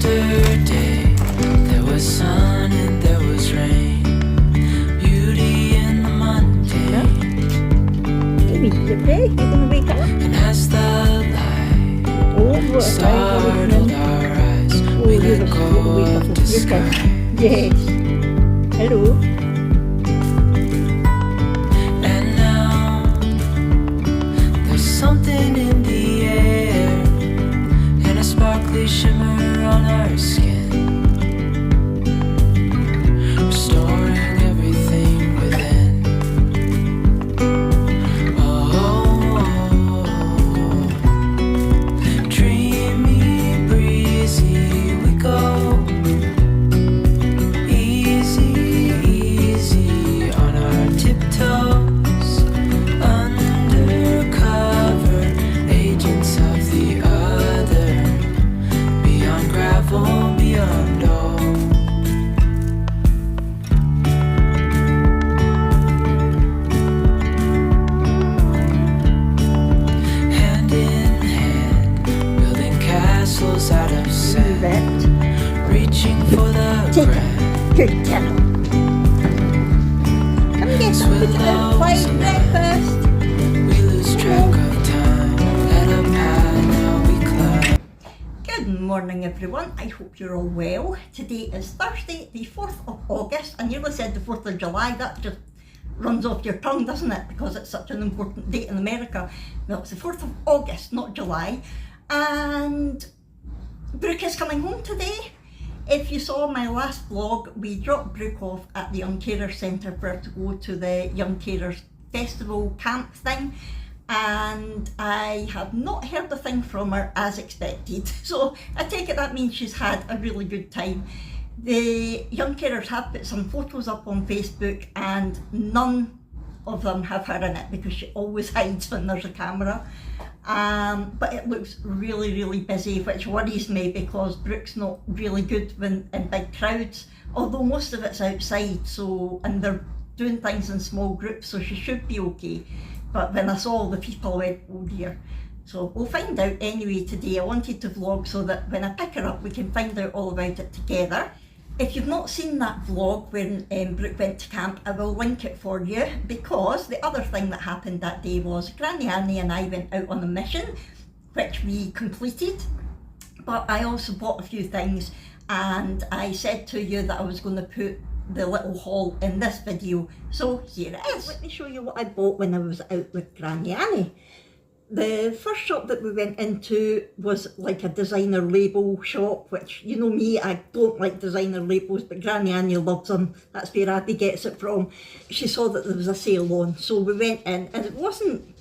Yesterday there was sun and there was rain, beauty in the mundane. Maybe today you're going to wake up. And as the light startled our eyes, we let go of the sky. Yes. Hello. And now there's something in the air and a sparkly shimmer on our skin, restoring everything within. Dreamy, breezy, we go. Easy, easy on our tiptoes. Undercover agents of the other. Beyond gravel, beyond all. Hand in hand, building castles out of sand, reaching for the grand. Good girl. Come get some good quiet breakfast. We lose track of time. Let up high, now we climb. Good morning everyone, I hope you're all well. Today is Thursday, the 4th of August. I nearly said the 4th of July, that just runs off your tongue, doesn't it? Because it's such an important date in America. No, it's the 4th of August, not July. And Brooke is coming home today. If you saw my last vlog, we dropped Brooke off at the Young Carers Centre for her to go to the Young Carers Festival camp thing. And I have not heard a thing from her as expected. So I take it that means she's had a really good time. The Young Carers have put some photos up on Facebook and none of them have her in it because she always hides when there's a camera. But it looks really, really busy, which worries me because Brooke's not really good when in big crowds, although most of it's outside, so, and they're doing things in small groups, so she should be okay. But when I saw all the people, I went, oh dear. So we'll find out anyway today. I wanted to vlog so that when I pick her up, we can find out all about it together. If you've not seen that vlog when Brooke went to camp, I will link it for you, because the other thing that happened that day was Granny Annie and I went out on a mission, which we completed, but I also bought a few things, and I said to you that I was going to put the little haul in this video, so here it is. Let me show you what I bought when I was out with Granny Annie. The first shop that we went into was like a designer label shop, which, you know me, I don't like designer labels, but Granny Annie loves them. That's where Abby gets it from. She saw that there was a sale on, so we went in, and it wasn't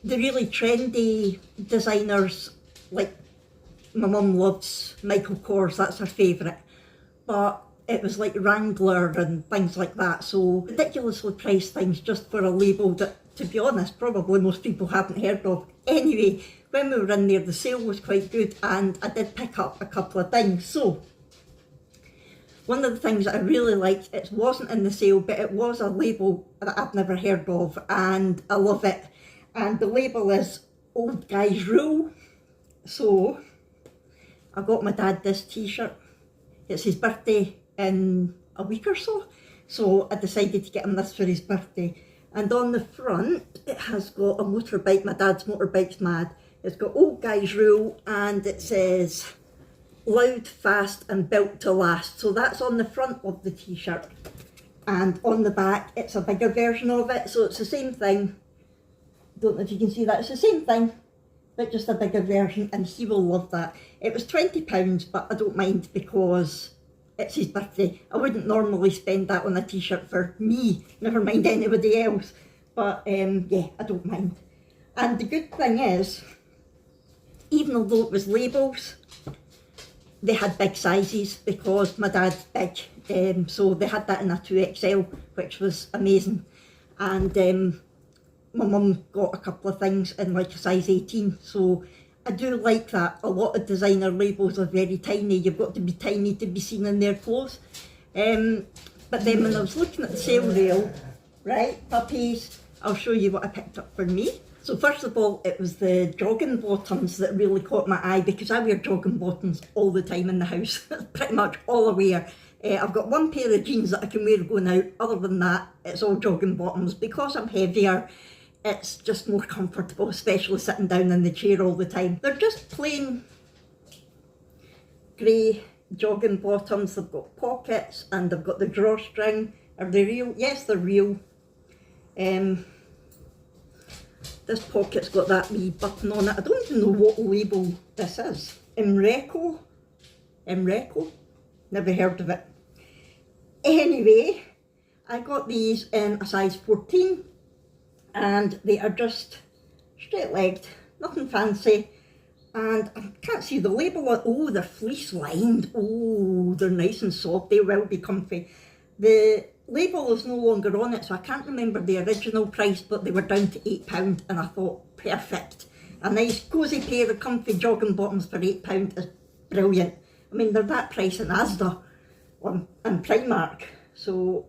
the really trendy designers, like my mum loves Michael Kors, that's her favourite, but it was like Wrangler and things like that, so ridiculously priced things just for a label that, to be honest, probably most people haven't heard of. Anyway, when we were in there, the sale was quite good, and I did pick up a couple of things. So, one of the things that I really liked, it wasn't in the sale, but it was a label that I've never heard of, and I love it. And the label is Old Guys Rule. So, I got my dad this t-shirt. It's his birthday in a week or so, so I decided to get him this for his birthday. And on the front, it has got a motorbike. My dad's motorbike's mad. It's got Old Guys Rule, and it says loud, fast and built to last. So that's on the front of the t-shirt. And on the back, it's a bigger version of it. So it's the same thing. Don't know if you can see that. It's the same thing, but just a bigger version, and he will love that. It was £20, but I don't mind because it's his birthday. I wouldn't normally spend that on a t-shirt for me, never mind anybody else, but yeah, I don't mind. And the good thing is, even although it was labels, they had big sizes because my dad's big, so they had that in a 2XL, which was amazing. And my mum got a couple of things in like a size 18, so I do like that. A lot of designer labels are very tiny. You've got to be tiny to be seen in their clothes. But then when I was looking at the sale rail, right, puppies, I'll show you what I picked up for me. So first of all, it was the jogging bottoms that really caught my eye, because I wear jogging bottoms all the time in the house. Pretty much all I wear. I've got one pair of jeans that I can wear going out. Other than that, it's all jogging bottoms. Because I'm heavier, it's just more comfortable, especially sitting down in the chair all the time. They're just plain grey jogging bottoms. They've got pockets and they've got the drawstring. Are they real? Yes, they're real. This pocket's got that wee button on it. I don't even know what label this is. Imreco? Never heard of it. Anyway, I got these in a size 14 and they are just straight legged, nothing fancy. And I can't see the label on. Oh, they're fleece lined. Oh, they're nice and soft. They will be comfy. The label is no longer on it, so I can't remember the original price, but they were down to £8 and I thought, perfect. A nice cosy pair of comfy jogging bottoms for £8 is brilliant. I mean, they're that price in Asda and Primark. So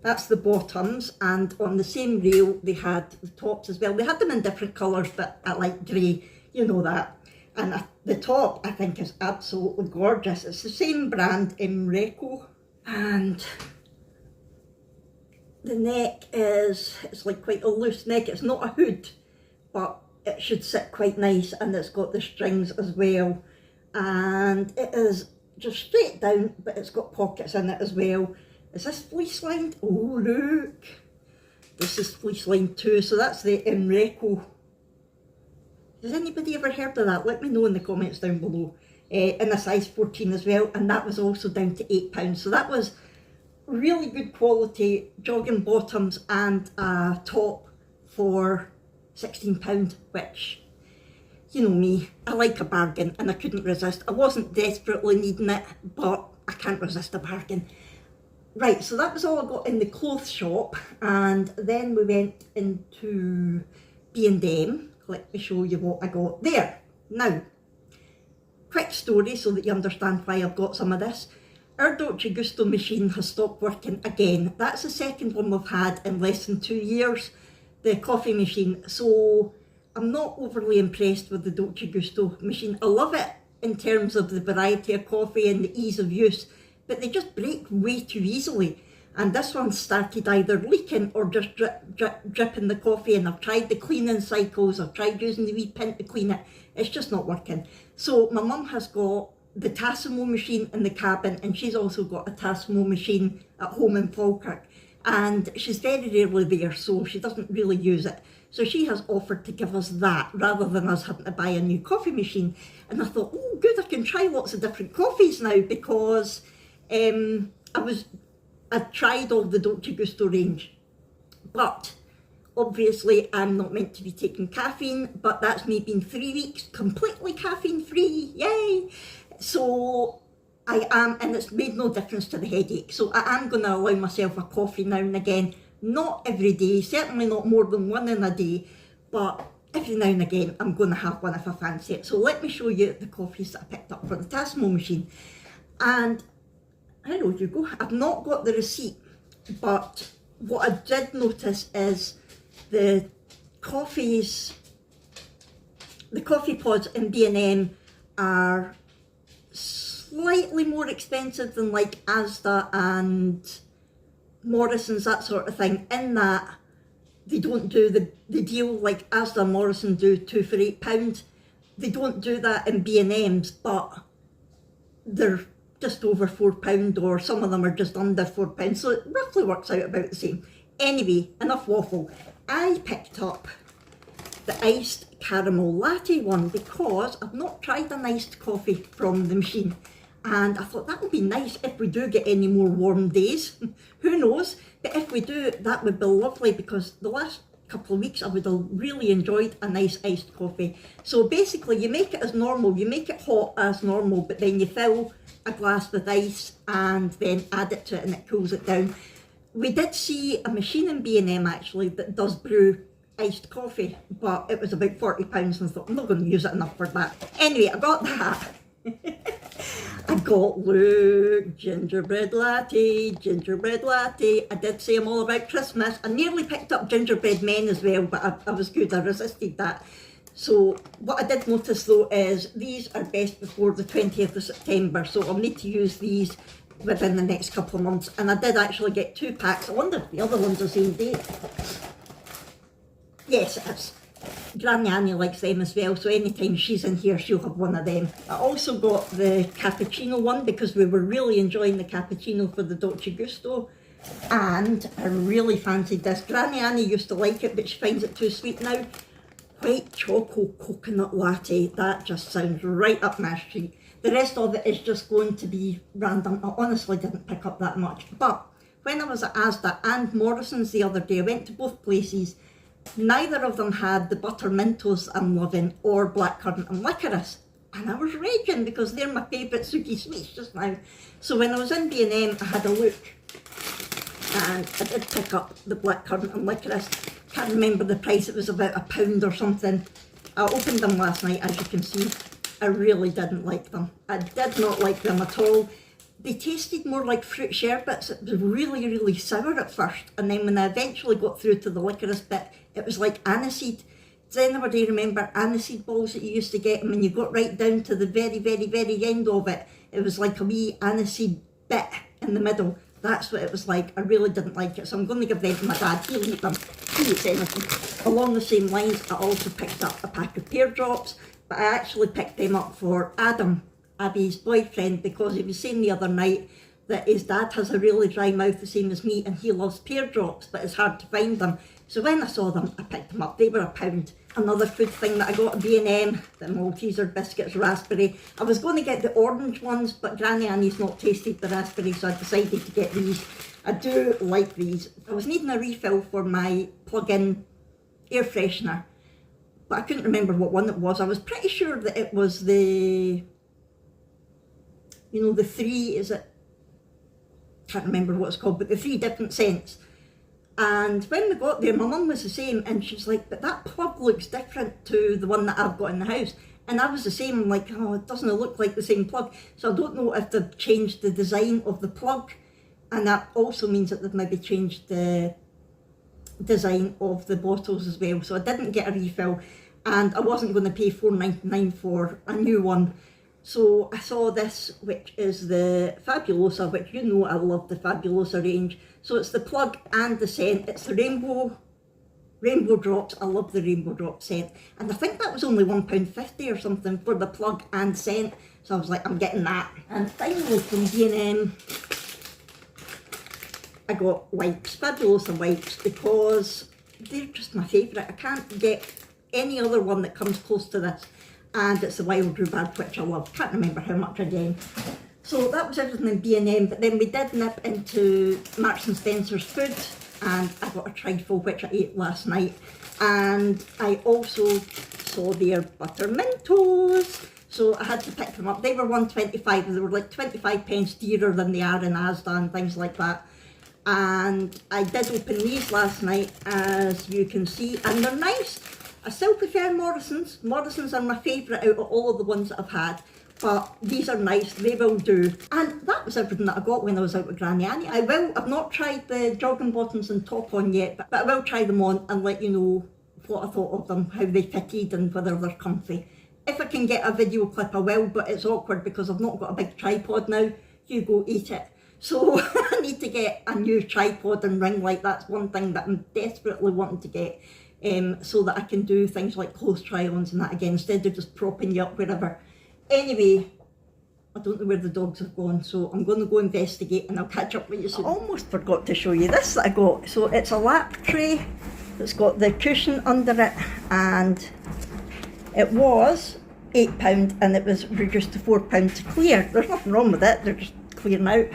that's the bottoms, and on the same rail they had the tops as well. They had them in different colours, but I like grey, you know that. And the top I think is absolutely gorgeous. It's the same brand, Imreco, and the neck it's like quite a loose neck. It's not a hood, but it should sit quite nice, and it's got the strings as well. And it is just straight down, but it's got pockets in it as well. Is this fleece lined? Oh, look. This is fleece lined too, so that's the Imreco. Has anybody ever heard of that? Let me know in the comments down below. In a size 14 as well, and that was also down to £8. So that was really good quality jogging bottoms and a top for £16, which, you know me, I like a bargain and I couldn't resist. I wasn't desperately needing it, but I can't resist a bargain. Right, so that was all I got in the clothes shop, and then we went into B&M. Let me show you what I got there. Now, quick story so that you understand why I've got some of this. Our Dolce Gusto machine has stopped working again. That's the second one we've had in less than 2 years, the coffee machine. So I'm not overly impressed with the Dolce Gusto machine. I love it in terms of the variety of coffee and the ease of use, but they just break way too easily. And this one started either leaking or just dripping the coffee, and I've tried the cleaning cycles, I've tried using the wee pin to clean it, it's just not working. So my mum has got the Tassimo machine in the cabin, and she's also got a Tassimo machine at home in Falkirk, and she's very rarely there, so she doesn't really use it. So she has offered to give us that rather than us having to buy a new coffee machine. And I thought, oh good, I can try lots of different coffees now, because I tried all the Dolce Gusto range, but obviously I'm not meant to be taking caffeine, but that's me being 3 weeks completely caffeine free, yay! So I am, and it's made no difference to the headache, so I am going to allow myself a coffee now and again, not every day, certainly not more than one in a day, but every now and again I'm going to have one if I fancy it. So let me show you the coffees that I picked up for the Tassimo machine. And hello Hugo, I've not got the receipt, but what I did notice is the coffee pods in B&M are slightly more expensive than like Asda and Morrison's, that sort of thing, in that they don't do the deal like Asda and Morrison do, 2 for £8. They don't do that in B&M's, but they're just over £4, or some of them are just under £4, so it roughly works out about the same. Anyway, enough waffle. I picked up the iced caramel latte one because I've not tried an iced coffee from the machine, and I thought that would be nice if we do get any more warm days. Who knows, but if we do, that would be lovely, because the last couple of weeks I would have really enjoyed a nice iced coffee. So basically you make it as normal, you make it hot as normal, but then you fill a glass with ice and then add it to it and it cools it down. We did see a machine in B&M actually that does brew iced coffee, but it was about £40 and I thought I'm not going to use it enough for that. Anyway, I got that. I got Luke, gingerbread latte, gingerbread latte. I did say I'm all about Christmas. I nearly picked up gingerbread men as well, but I was good, I resisted that. So what I did notice though is these are best before the 20th of September, so I'll need to use these within the next couple of months. And I did actually get 2 packs. I wonder if the other one's the same date. Yes, it is. Granny Annie likes them as well, so anytime she's in here she'll have one of them. I also got the cappuccino one because we were really enjoying the cappuccino for the Dolce Gusto, and I really fancied this. Granny Annie used to like it but she finds it too sweet now. White choco coconut latte, that just sounds right up my street. The rest of it is just going to be random. I honestly didn't pick up that much, but when I was at Asda and Morrison's the other day, I went to both places. Neither of them had the butter Mentos I'm loving or blackcurrant and licorice, and I was raging because they're my favourite Suki sweets just now. So when I was in B&M I had a look and I did pick up the blackcurrant and licorice. Can't remember the price, it was about £1 or something. I opened them last night, as you can see. I really didn't like them. I did not like them at all. They tasted more like fruit sherbets. It was really, really sour at first, and then when I eventually got through to the licorice bit, it was like aniseed. Does anybody remember aniseed balls that you used to get, and when you got right down to the very, very, very end of it, it was like a wee aniseed bit in the middle. That's what it was like. I really didn't like it, so I'm going to give them to my dad. He'll eat them. He eats anything. Along the same lines, I also picked up a pack of pear drops, but I actually picked them up for Adam, Abby's boyfriend, because he was saying the other night that his dad has a really dry mouth the same as me and he loves pear drops but it's hard to find them. So when I saw them I picked them up. They were £1. Another food thing that I got at B&M, the Malteser biscuits raspberry. I was going to get the orange ones but Granny Annie's not tasted the raspberry, so I decided to get these. I do like these. I was needing a refill for my plug-in air freshener, but I couldn't remember what one it was. I was pretty sure that it was the, you know, the 3, is it? Can't remember what it's called, but the 3 different scents. And when we got there, my mum was the same, and she's like, but that plug looks different to the one that I've got in the house. And I was the same. I'm like, oh, it doesn't look like the same plug. So I don't know if they've changed the design of the plug, and that also means that they've maybe changed the design of the bottles as well. So I didn't get a refill, and I wasn't going to pay $4.99 for a new one. So I saw this, which is the Fabulosa, which you know I love the Fabulosa range. So it's the plug and the scent. It's the rainbow drops. I love the rainbow drop scent. And I think that was only £1.50 or something for the plug and scent. So I was like, I'm getting that. And finally from B&M, I got wipes, Fabulosa wipes, because they're just my favourite. I can't get any other one that comes close to this. And it's the wild rhubarb, which I love. Can't remember how much again. So that was everything in B&M, but then we did nip into Marks and Spencer's food, and I got a trifle which I ate last night, and I also saw their butter Mentos, so I had to pick them up. They were £1.25, and they were like 25 pence dearer than they are in Asda and things like that. And I did open these last night, as you can see, and they're nice. I still prefer Morrison's. Morrison's are my favourite out of all of the ones that I've had, but these are nice, they will do. And that was everything that I got when I was out with Granny Annie. I've not tried the jogging bottoms and top on yet, but I will try them on and let you know what I thought of them, how they fitted and whether they're comfy. If I can get a video clip I will, but it's awkward because I've not got a big tripod now. You go eat it. So I need to get a new tripod and ring light. That's one thing that I'm desperately wanting to get. So that I can do things like clothes try-ons and that again, instead of just propping you up wherever. Anyway, I don't know where the dogs have gone, so I'm going to go investigate and I'll catch up with you soon. I almost forgot to show you this that I got. So it's a lap tray that's got the cushion under it, and it was £8 and it was reduced to £4 to clear. There's nothing wrong with it, they're just clearing out.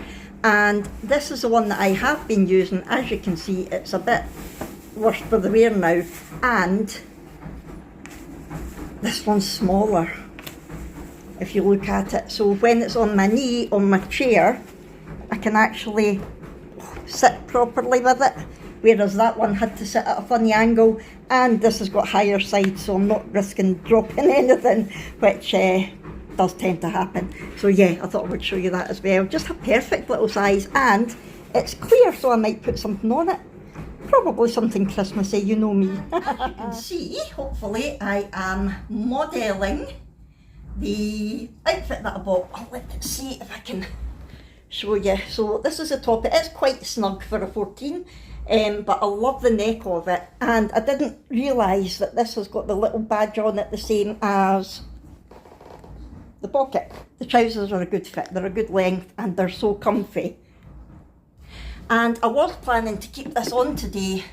And this is the one that I have been using. As you can see, it's a bit worse for the wear now, and this one's smaller if you look at it. So when it's on my knee on my chair, I can actually sit properly with it, whereas that one had to sit at a funny angle, and this has got higher sides, so I'm not risking dropping anything, which does tend to happen. So yeah, I thought I would show you that as well. Just a perfect little size, and it's clear, so I might put something on it. Probably something Christmassy, you know me. As you can see, hopefully, I am modelling the outfit that I bought. Oh, let's see if I can show you. So this is the top. It is quite snug for a 14, but I love the neck of it. And I didn't realise that this has got the little badge on it, the same as the pocket. The trousers are a good fit, they're a good length, and they're so comfy. And I was planning to keep this on today,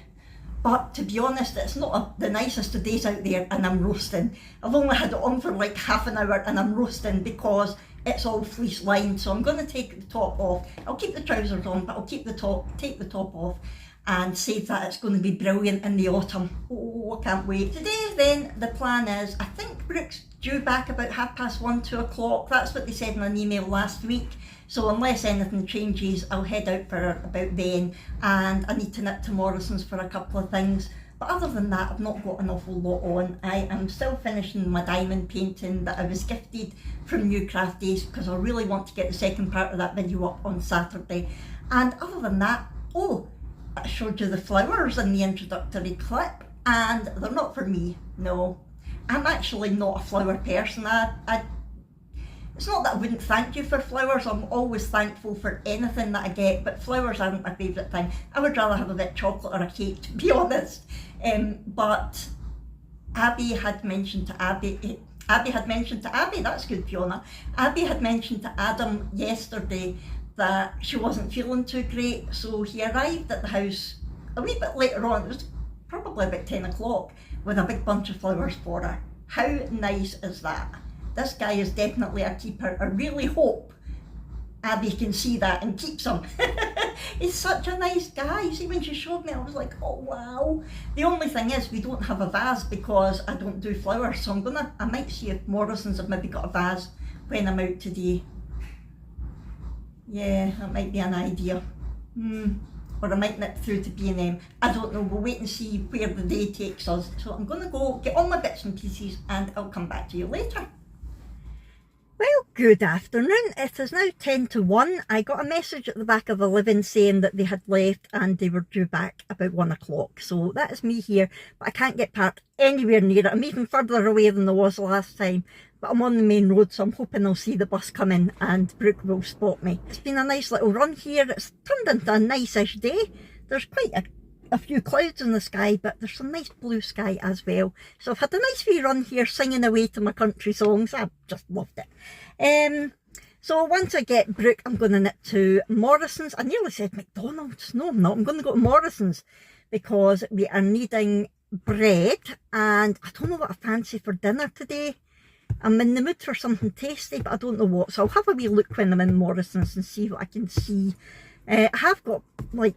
but to be honest, it's not the nicest of days out there, and I'm roasting. I've only had it on for like half an hour and I'm roasting because it's all fleece lined. So I'm going to take the top off. I'll keep the trousers on, but I'll keep the top, take the top off, and save that. It's going to be brilliant in the autumn. Oh, I can't wait. Today then, the plan is, I think Brooke's due back about 1:30, 2 o'clock. That's what they said in an email last week. So unless anything changes, I'll head out for her about then, and I need to nip to Morrison's for a couple of things. But other than that, I've not got an awful lot on. I am still finishing my diamond painting that I was gifted from New Craft Days, because I really want to get the second part of that video up on Saturday. And other than that, oh, I showed you the flowers in the introductory clip, and they're not for me, no. I'm actually not a flower person. It's not that I wouldn't thank you for flowers. I'm always thankful for anything that I get, but flowers aren't my favourite thing. I would rather have a bit of chocolate or a cake, to be honest. But Abby had mentioned to Abby, that's good, Fiona. Abby had mentioned to Adam yesterday that she wasn't feeling too great, so he arrived at the house a wee bit later on. It was probably about 10 o'clock with a big bunch of flowers for her. How nice is that? This guy is definitely a keeper. I really hope Abby can see that and keeps him. He's such a nice guy. See, when she showed me, I was like, oh wow. The only thing is, we don't have a vase because I don't do flowers, so I might see if Morrison's have maybe got a vase when I'm out today. Yeah, that might be an idea. Or I might nip through to B&M. I don't know, we'll wait and see where the day takes us. So I'm going to go get all my bits and pieces, and I'll come back to you later. Well, good afternoon. It is now 10 to 1. I got a message at the back of the living saying that they had left and they were due back about 1 o'clock. So that is me here, but I can't get parked anywhere near it. I'm even further away than I was last time. But I'm on the main road, so I'm hoping I'll see the bus coming and Brooke will spot me. It's been a nice little run here. It's turned into a nice-ish day. There's quite a few clouds in the sky, but there's some nice blue sky as well. So I've had a nice wee run here singing away to my country songs. I've just loved it. So once I get Brooke, I'm going to nip to Morrison's. I nearly said McDonald's. No, I'm not. I'm going to go to Morrison's because we are needing bread, and I don't know what I fancy for dinner today. I'm in the mood for something tasty, but I don't know what. So I'll have a wee look when I'm in Morrison's and see what I can see. I have got like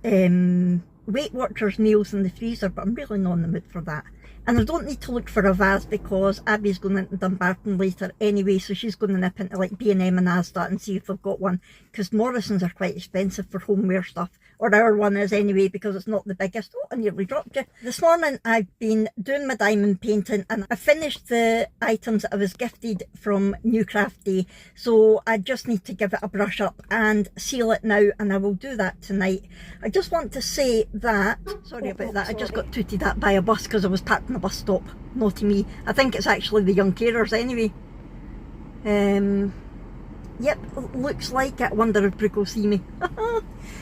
Weight Watchers meals in the freezer, but I'm really not in the mood for that. And I don't need to look for a vase because Abby's going into Dumbarton later anyway, so she's going to nip into like B&M and Asda and see if they've got one, because Morrison's are quite expensive for homeware stuff, or our one is anyway, because it's not the biggest. Oh, I nearly dropped you. This morning I've been doing my diamond painting, and I finished the items that I was gifted from New Craft Day, so I just need to give it a brush up and seal it now, and I will do that tonight. I just want to say that, sorry about that, I just got tooted at by a bus because I was parked in the bus stop. Naughty me. I think it's actually the young carers anyway. Yep, looks like it. I wonder if Brooke will see me.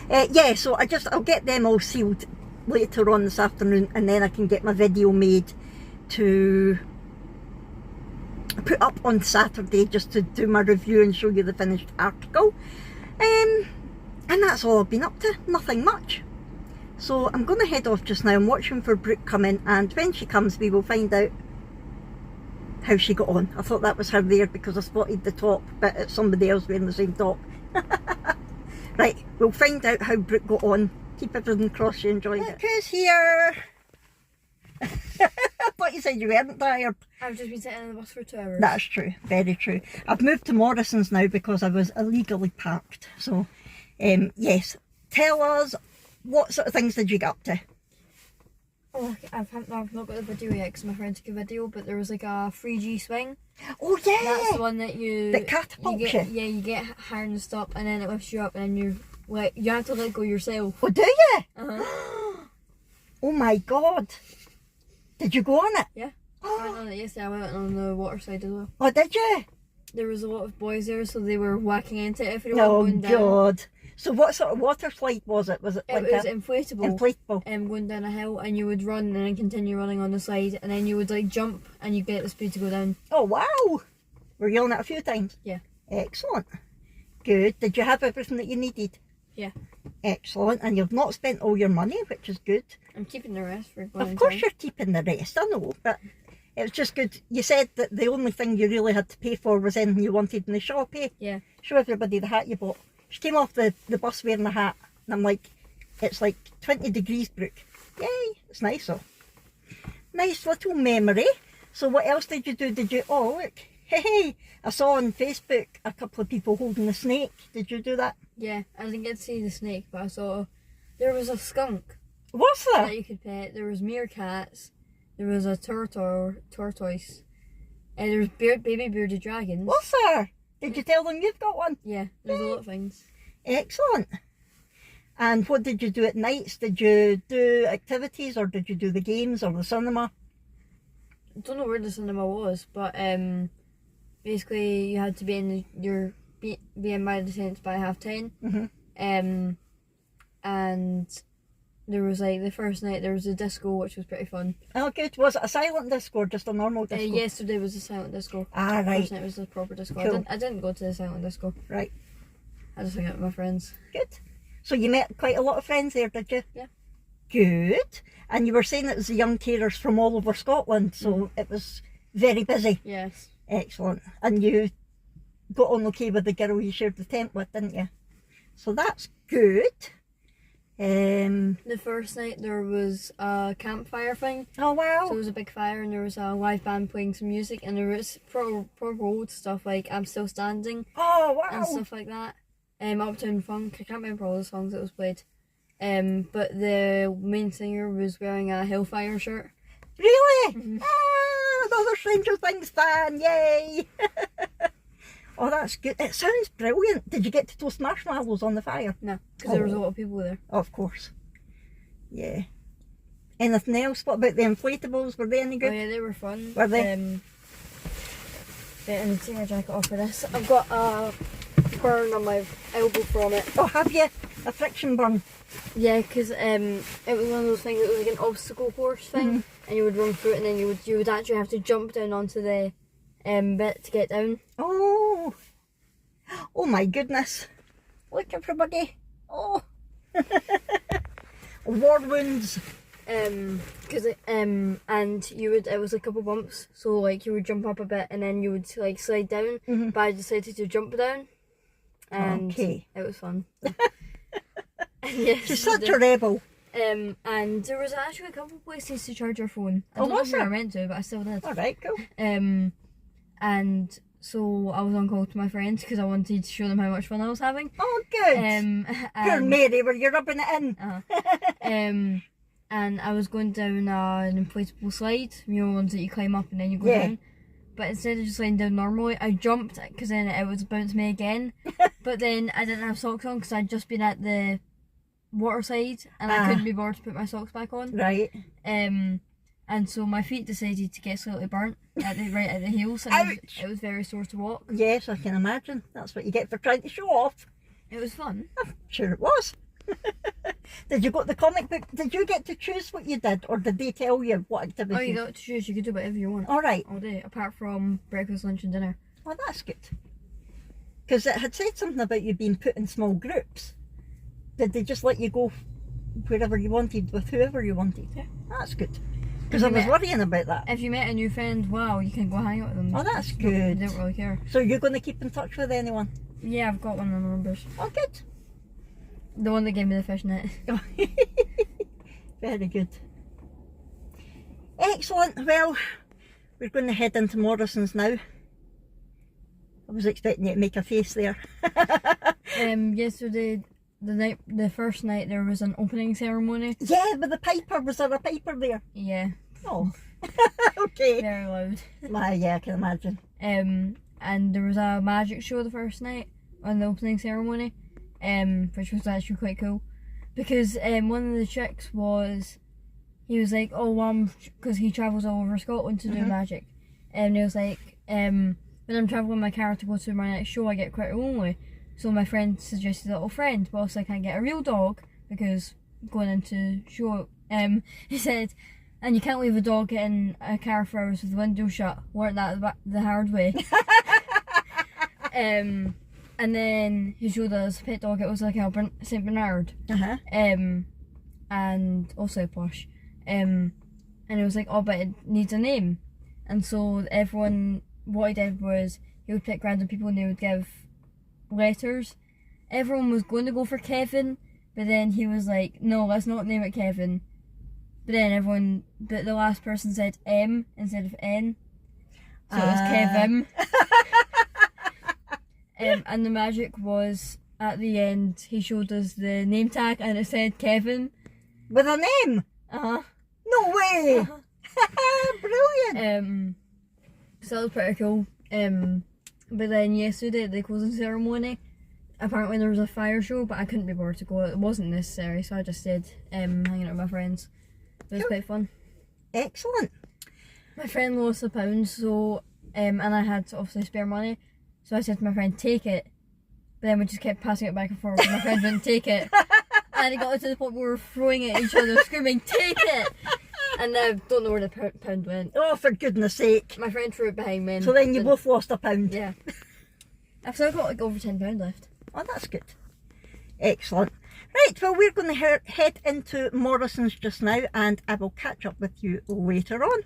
Yeah, so I'll get them all sealed later on this afternoon, and then I can get my video made to put up on Saturday, just to do my review and show you the finished article. And that's all I've been up to. Nothing much. So I'm going to head off just now. I'm watching for Brooke coming, and when she comes we will find out how she got on. I thought that was her there because I spotted the top, but it's somebody else wearing the same top. Right, we'll find out how Brooke got on. Keep everything crossed you enjoyed it. Who's here? I thought you said you weren't tired. I've just been sitting in the bus for 2 hours. That's true, very true. I've moved to Morrison's now because I was illegally parked. So, yes, tell us, what sort of things did you get up to? Oh, I've not got the video yet because my friend took a video, but there was like a 3G swing. Oh yeah! That's the one that you... That catapults you. Yeah, you get higher and stop, and then it lifts you up, and then you have to let go yourself. Oh, do you? Uh-huh. Oh my God. Did you go on it? Yeah. I went on it yesterday. I went on the water side as well. Oh, did you? There was a lot of boys there, so they were whacking into it everyone Oh going down. God. So what sort of water slide was it? Was it It like was a inflatable. inflatable? Going down a hill, and you would run and then continue running on the slide, and then you would like jump and you get the speed to go down. Oh wow. Were you on it a few times? Yeah. Excellent. Good. Did you have everything that you needed? Yeah. Excellent. And you've not spent all your money, which is good. I'm keeping the rest for going. Of course you're keeping the rest, I know, but it's just good. You said that the only thing you really had to pay for was anything you wanted in the shop, eh? Yeah. Show everybody the hat you bought. She came off the bus wearing a hat, and I'm like, it's like 20 degrees, Brooke. Yay, it's nice though. Nice little memory. So what else did you do? Did you, oh look, hey, I saw on Facebook a couple of people holding a snake. Did you do that? Yeah, I didn't get to see the snake, but I saw there was a skunk What's that? that you could pet. There was meerkats. There was a tortoise. And there was baby bearded dragons. What's there? Did you tell them you've got one? Yeah, there's a lot of things. Excellent. And what did you do at nights? Did you do activities, or did you do the games or the cinema? I don't know where the cinema was, but basically you had to be in being by the tent by 10:30. Mm-hmm. And there was like the first night there was a disco, which was pretty fun. Oh good. Was it a silent disco or just a normal disco? Yesterday was a silent disco. Ah, right. First night was a proper disco. Cool. I didn't go to the silent disco. Right. I just hung out with my friends. Good. So you met quite a lot of friends there, did you? Yeah. Good. And you were saying it was the young carers from all over Scotland, so it was very busy. Yes. Excellent. And you got on okay with the girl you shared the tent with, didn't you? So that's good. The first night there was a campfire thing. Oh wow. So it was a big fire and there was a live band playing some music and there was proper old stuff like I'm Still Standing Oh wow. and stuff like that. Uptown Funk, I can't remember all the songs that was played. But the main singer was wearing a Hellfire shirt. Really? Mm-hmm. Ah, another Stranger Things fan, yay! Oh, that's good. It sounds brilliant. Did you get to toast marshmallows on the fire? No, because there was a lot of people there. Of course. Yeah. Anything else? What about the inflatables? Were they any good? Oh yeah, they were fun. Were they? Yeah, and take my jacket off for this. I've got a burn on my elbow from it. Oh, have you? A friction burn? Yeah, because it was one of those things that was like an obstacle course thing, and you would run through it, and then you would actually have to jump down onto the bit to get down. Oh. Oh my goodness. Look everybody. Oh. War wounds. Because and it was a couple bumps, so like you would jump up a bit and then you would like slide down, but I decided to jump down, and Okay. it was fun. Yes, She's such a rebel. and there was actually a couple places to charge your phone. I Oh, don't know was if you were there? meant to, but I still did. Alright, cool. And so I was on call to my friends because I wanted to show them how much fun I was having. Oh good. Poor Mary, were you rubbing it in? And I was going down an inflatable slide, you know, ones that you climb up and then you go Yeah. down. But instead of just sliding down normally, I jumped because then it would bounce me again. But then I didn't have socks on because I'd just been at the water side and I couldn't be bothered to put my socks back on. Right. And so my feet decided to get slightly burnt right at the heels, and Ouch. it was very sore to walk. Yes, I can imagine. That's what you get for trying to show off. It was fun. Sure it was. Did you go to the comic book? Did you get to choose what you did, or did they tell you what activities? Oh, you got to choose. You could do whatever you want All right. all day, apart from breakfast, lunch, and dinner. Well, that's good. Because it had said something about you being put in small groups. Did they just let you go wherever you wanted with whoever you wanted? Yeah. That's good. Because I was worrying about that. If you met a new friend, wow, you can go hang out with them. Oh, that's They good. don't really care. So you're going to keep in touch with anyone? Yeah, I've got one of the numbers. Oh, good. The one that gave me the fishnet. Very good. Excellent. Well, we're going to head into Morrison's now. I was expecting you to make a face there. Yesterday, the first night there was an opening ceremony. Yeah, with the piper. Was there a piper there? Yeah. Oh. Okay. Very loud. Yeah, I can imagine. And there was a magic show the first night on the opening ceremony, which was actually quite cool, because one of the tricks was, he was like, oh, because he travels all over Scotland to do magic, and he was like, when I'm travelling my car to go to my next show, I get quite lonely, so my friend suggested a little friend, but also I can't get a real dog because going into show, he said, and you can't leave a dog in a car for hours with the window shut. Learned that the hard way. And then he showed us a pet dog. It was like a Saint Bernard. And also plush. And it was like, oh, but it needs a name. And so everyone, what he did was he would pick random people and they would give letters. Everyone was going to go for Kevin, but then he was like, no, let's not name it Kevin. But then the last person said M instead of N. So it was Kevin. And the magic was, at the end, he showed us the name tag and it said Kevin. With a name? Uh-huh. No way! Brilliant! So that was pretty cool. But then yesterday at the closing ceremony, apparently there was a fire show, but I couldn't be bothered to go. It wasn't necessary, so I just stayed hanging out with my friends. It was quite fun. Excellent. My friend lost £1, so and I had obviously spare money, so I said to my friend, take it. But then we just kept passing it back and forth, and my friend wouldn't take it. And it got to the point where we were throwing it at each other, screaming, take it! And I don't know where the pound went. Oh, for goodness sake. My friend threw it behind me. So then you both lost £1. Yeah. I've still got like over £10 left. Oh, that's good. Excellent. Right, well, we're going to head into Morrison's just now, and I will catch up with you later on.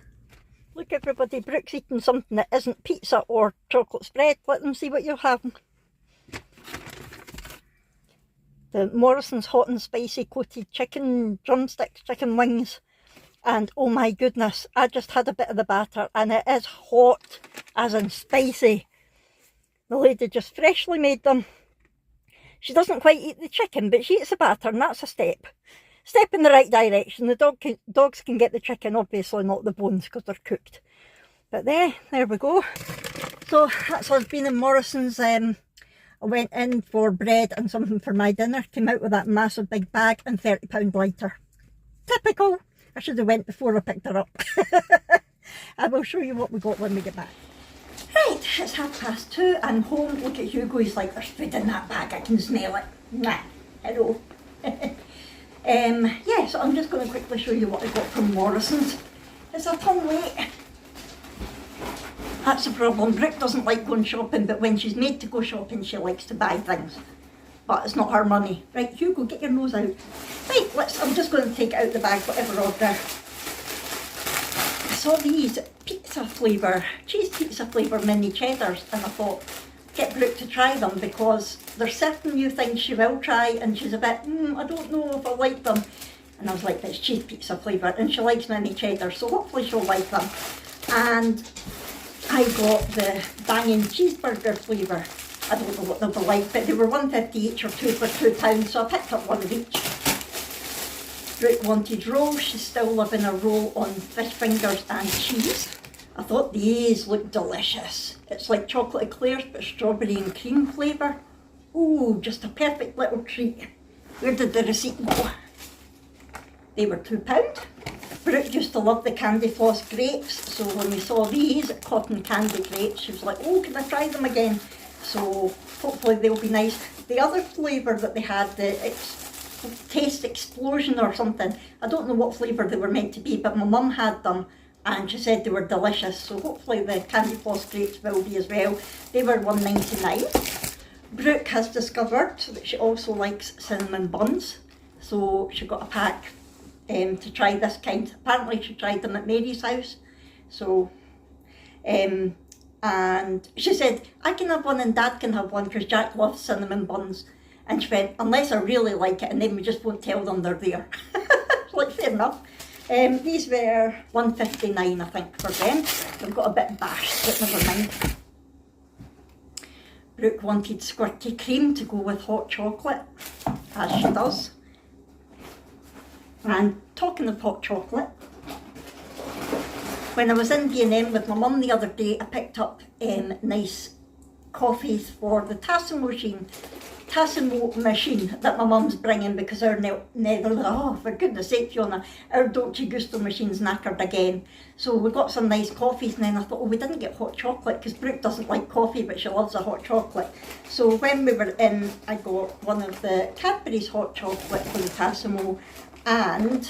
Look, everybody, Brooke's eating something that isn't pizza or chocolate spread. Let them see what you're having. The Morrison's hot and spicy coated chicken drumsticks, chicken wings. And oh my goodness, I just had a bit of the batter and it is hot, as in spicy. The lady just freshly made them. She doesn't quite eat the chicken, but she eats the batter, and that's a step. Step in the right direction. The dogs can get the chicken, obviously not the bones because they're cooked. But there we go. So that's us being in Morrison's. I went in for bread and something for my dinner. Came out with that massive big bag and £30 lighter. Typical. I should have went before I picked her up. I will show you what we got when we get back. Right, it's 2:30. I'm home. Look at Hugo, he's like, there's food in that bag, I can smell it. Nah, hello. Yeah, so I'm just going to quickly show you what I got from Morrison's. It's a ton late. That's the problem. Brooke doesn't like going shopping, but when she's made to go shopping, she likes to buy things. But it's not her money. Right, Hugo, get your nose out. Right, I'm just going to take it out the bag, whatever order. I saw these pizza flavour, cheese pizza flavour mini cheddars, and I thought, get Brooke to try them, because there's certain new things she will try, and she's a bit, I don't know if I like them. And I was like, it's cheese pizza flavour, and she likes mini cheddar, so hopefully she'll like them. And I got the banging cheeseburger flavour. I don't know what they'll be like, but they were £1.50 each or 2 for £2, so I picked up one of each. Brooke wanted rolls. She's still loving a roll on fish fingers and cheese. I thought these looked delicious. It's like chocolate eclairs but strawberry and cream flavour. Ooh, just a perfect little treat. Where did the receipt go? They were £2. Brooke used to love the candy floss grapes, so when we saw these cotton candy grapes, she was like, oh, can I try them again? So hopefully they'll be nice. The other flavour that they had, Taste Explosion or something, I don't know what flavour they were meant to be, but my mum had them and she said they were delicious, so hopefully the candy floss grapes will be as well. They were £1.99. Brooke has discovered that she also likes cinnamon buns, so she got a pack to try this kind. Apparently she tried them at Mary's house, so and she said, I can have one and Dad can have one because Jack loves cinnamon buns. And she went, unless I really like it, and then we just won't tell them they're there. Like, fair enough. These were £1.59, I think, for them. They've got a bit bashed, but never mind. Brooke wanted squirty cream to go with hot chocolate. as she does. And talking of hot chocolate, when I was in B&M with my mum the other day, I picked up nice coffees for the Tassimo machine that my mum's bringing, because our oh for goodness sake Fiona, our Dolce Gusto machine's knackered again. So we got some nice coffees, and then I thought, oh, we didn't get hot chocolate because Brooke doesn't like coffee but she loves a hot chocolate. So when we were in, I got one of the Cadbury's hot chocolate for the Tassimo and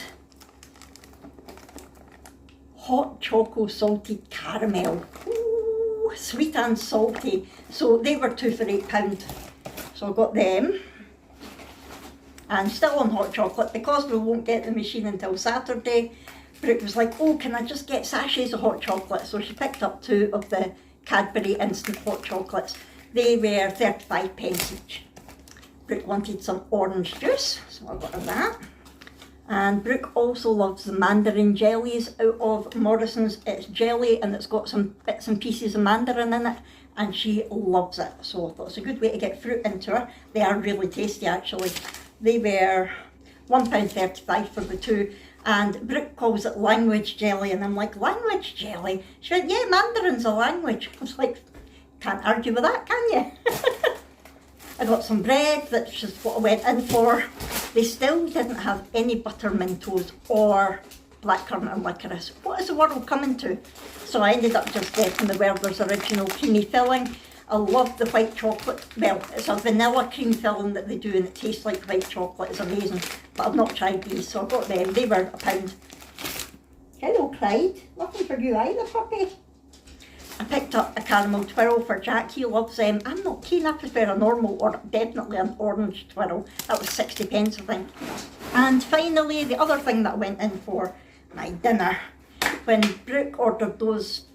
hot choco salted caramel. Ooh, sweet and salty. So they were 2 for £8. So I got them, and still on hot chocolate, because we won't get the machine until Saturday. Brooke was like, oh, can I just get sachets of hot chocolate? So she picked up 2 of the Cadbury instant hot chocolates. They were 35p each. Brooke wanted some orange juice, so I got her that. And Brooke also loves the mandarin jellies out of Morrison's. It's jelly and it's got some bits and pieces of mandarin in it, and she loves it. So I thought it's a good way to get fruit into her. They are really tasty actually. They were £1.35 for the 2, and Brooke calls it language jelly, and I'm like, language jelly? She went, yeah, mandarin's a language. I was like, can't argue with that, can you? I got some bread, that's just what I went in for. They still didn't have any butter Mentos or blackcurrant and licorice. What is the world coming to? So I ended up just getting the Werther's original creamy filling. I love the white chocolate. Well, it's a vanilla cream filling that they do, and it tastes like white chocolate. It's amazing. But I've not tried these, so I got them. They were £1. Hello, Clyde. Nothing for you either, puppy. I picked up a caramel twirl for Jack. He loves them. I'm not keen. I prefer a normal, or definitely an orange twirl. That was 60p, I think. And finally, the other thing that I went in for my dinner, when Brooke ordered those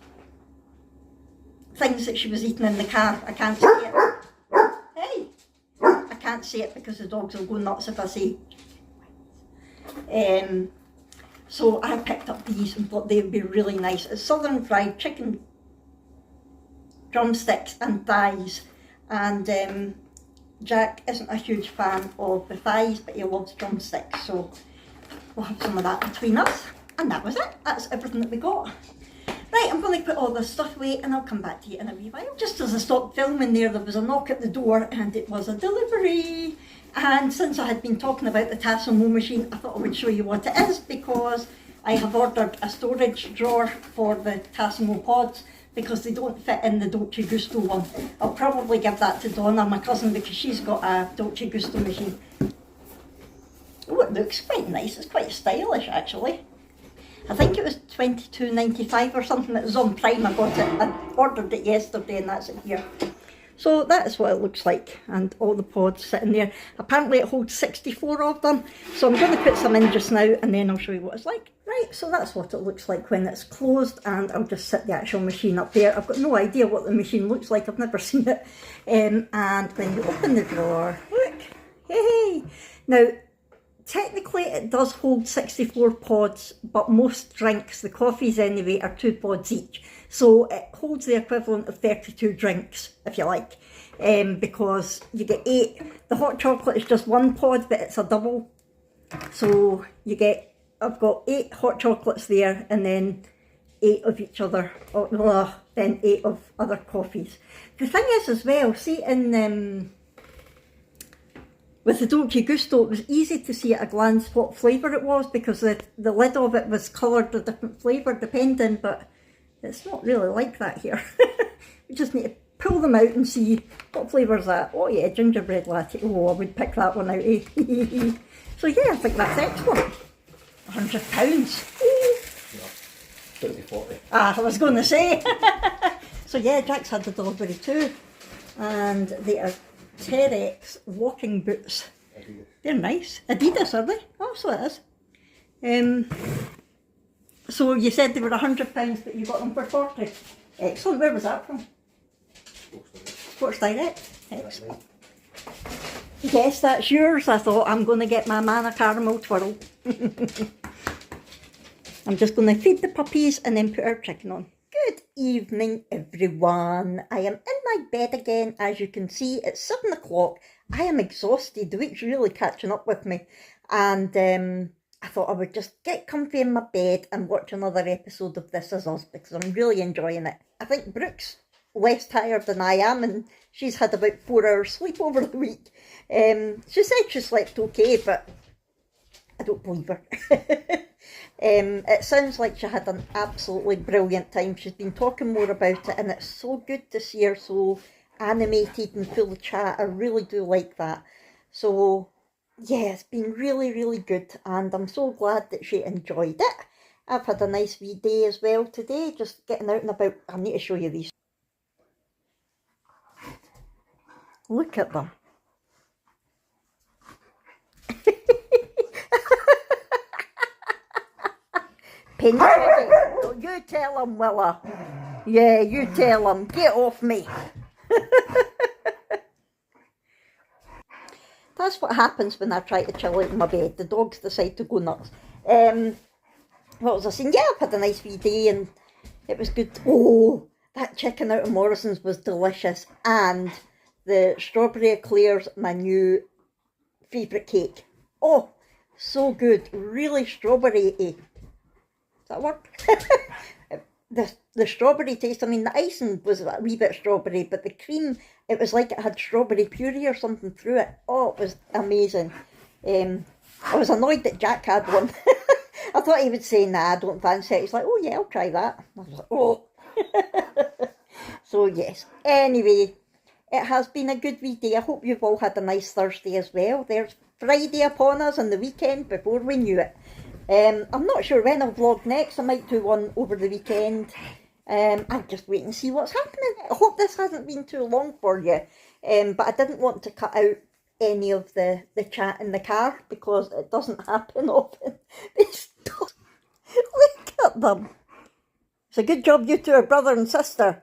things that she was eating in the car. I can't say it. Hey! I can't say it because the dogs will go nuts if I say. So I picked up these and thought they would be really nice. It's southern fried chicken drumsticks and thighs, and Jack isn't a huge fan of the thighs, but he loves drumsticks, so we'll have some of that between us. And that was it. That's everything that we got. Right, I'm going to put all this stuff away and I'll come back to you in a wee while. Just as I stopped filming there was a knock at the door, and it was a delivery. And since I had been talking about the Tassimo machine, I thought I would show you what it is, because I have ordered a storage drawer for the Tassimo pods, because they don't fit in the Dolce Gusto one. I'll probably give that to Donna, my cousin, because she's got a Dolce Gusto machine. Oh, it looks quite nice. It's quite stylish actually. I think it was $22.95 or something. It was on Prime. I got it. I ordered it yesterday, and that's it here. So that is what it looks like, and all the pods sitting there. Apparently it holds 64 of them, so I'm going to put some in just now and then I'll show you what it's like. Right, so that's what it looks like when it's closed, and I'll just set the actual machine up there. I've got no idea what the machine looks like, I've never seen it. And when you open the drawer, look, hey! Now, technically it does hold 64 pods, but most drinks, the coffees anyway, are 2 pods each. So it holds the equivalent of 32 drinks, if you like, because you get 8. The hot chocolate is just 1 pod, but it's a double. So you get, I've got 8 hot chocolates there, and then 8 of each other, then 8 of other coffees. The thing is as well, see with the Dolce Gusto, it was easy to see at a glance what flavour it was, because the lid of it was coloured a different flavour depending, but it's not really like that here. We just need to pull them out and see what flavour is that. Oh yeah, gingerbread latte. Oh, I would pick that one out, eh? So yeah, I think that's excellent. £100. Yeah, 40. I was going to say. So yeah, Jack's had the delivery too, and they are Terex walking boots. Adidas. They're nice. Adidas, are they? Oh, so it is. So you said they were £100, but you got them for 40. Excellent. Where was that from? Sports Direct. Excellent. Yes, that's yours. I thought, I'm going to get my man a caramel twirl. I'm just going to feed the puppies and then put our chicken on. Good evening, everyone. I am in my bed again. As you can see, it's 7 o'clock. I am exhausted. The week's really catching up with me. And I thought I would just get comfy in my bed and watch another episode of This Is Us because I'm really enjoying it. I think Brooke's less tired than I am, and she's had about 4 hours sleep over the week. She said she slept okay, but I don't believe her. It sounds like she had an absolutely brilliant time. She's been talking more about it, and it's so good to see her so animated and full of chat. I really do like that. So yeah, it's been really, really good, and I'm so glad that she enjoyed it. I've had a nice wee day as well today, just getting out and about. I need to show you these. Look at them. Penny, don't you tell him, Willa. Yeah, you tell him. Get off me. That's what happens when I try to chill out in my bed. The dogs decide to go nuts. What was I saying? Yeah, I've had a nice wee day and it was good. Oh, that chicken out of Morrison's was delicious. And the strawberry eclairs, my new favourite cake. Oh, so good. Really strawberry-y. Does that work? The strawberry taste, I mean, the icing was a wee bit strawberry, but the cream, it was like it had strawberry puree or something through it. Oh, it was amazing. I was annoyed that Jack had one. I thought he would say, nah, I don't fancy it. He's like, oh yeah, I'll try that. I was like, oh. So yes, anyway, it has been a good wee day. I hope you've all had a nice Thursday as well. There's Friday upon us and the weekend before we knew it. I'm not sure when I'll vlog next. I might do one over the weekend. I'll just wait and see what's happening. I hope this hasn't been too long for you. But I didn't want to cut out any of the chat in the car because it doesn't happen often. Look at them. It's a good job you two are brother and sister.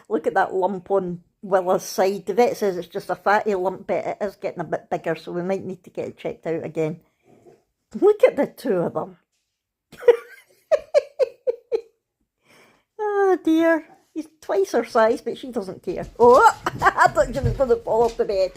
Look at that lump on Willa's side. The vet says it's just a fatty lump, but it is getting a bit bigger, so we might need to get it checked out again. Look at the two of them. Oh dear. He's twice her size, but she doesn't care. Oh, I thought she was going to fall off the bed.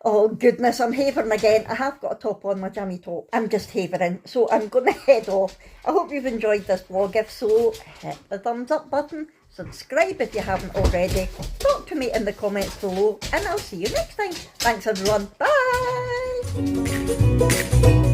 Oh goodness, I'm havering again. I have got a top on, my jammy top. I'm just havering, so I'm going to head off. I hope you've enjoyed this vlog. If so, hit the thumbs up button. Subscribe if you haven't already. Talk to me in the comments below, and I'll see you next time. Thanks everyone. Bye.